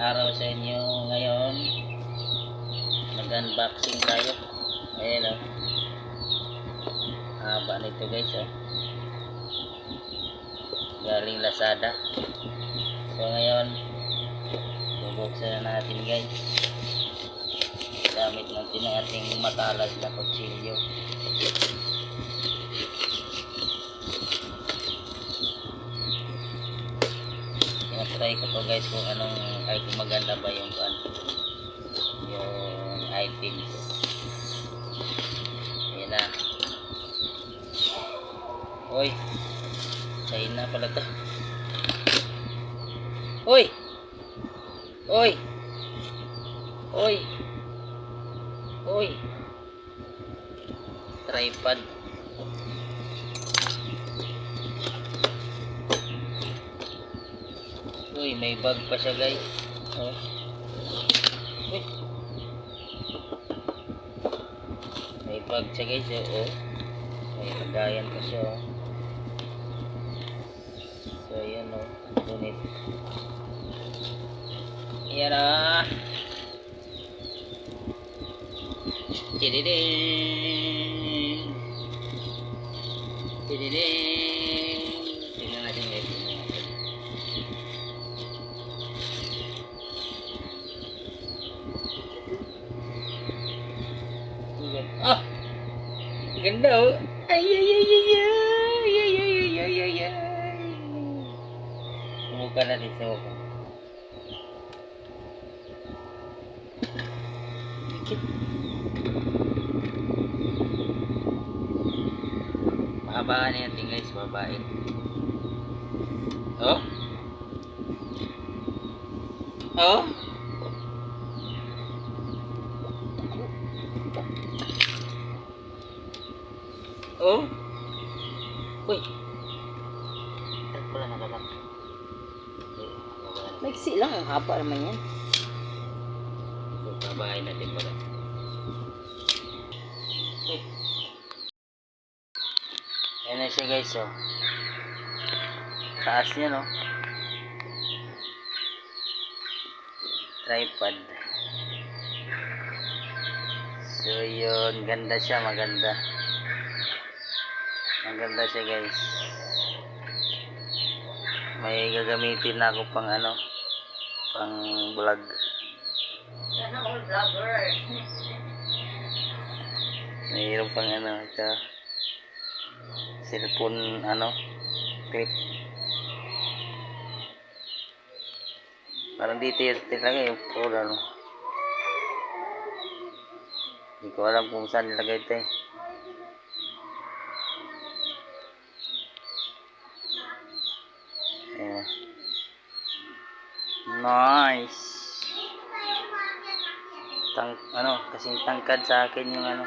araw sa inyo ngayon. Mag-unboxing tayo. Ayan o. Haba nito guys o. Galing Lazada. So ngayon, bubuksan na natin guys. Gamit natin ang ating matalas na kutsilyo. Try ko to guys kung anong ay kung maganda ba yung items. Ayan na. Oy, China pala to. Oy, oy, oy, oy, tripod. Uy, may bag pa siya guys. Oh. Uy. May bag siya guys. Oh. May lagayan pa siya. Oh. So yan oh. Ngunit. Yan ah. Tididing. Tididing. Tingnan natin guys. Ah, ganda oh. Ay ay ay ay ay ay ay ay ay ay. Subukan natin, subukan. Mahabaan natin guys, babae. Oh. Oh. Oh. Uy. Ano pala nakalak? Maiksi lang, ang haba naman yan. So, babae natin pala. Uy. Ayan na siya guys, oh. Taas niya, no? Tripod. So, yun. Ganda siya, maganda. Ang ganda siya guys. May gagamitin na ako pang pang vlog. Sana all vlogger. Mayroon pang ito cellphone clip. Parang detail talaga yung puro Hindi ko alam kung saan nilagay ito eh. Nice. Kasing tangkad sa akin yung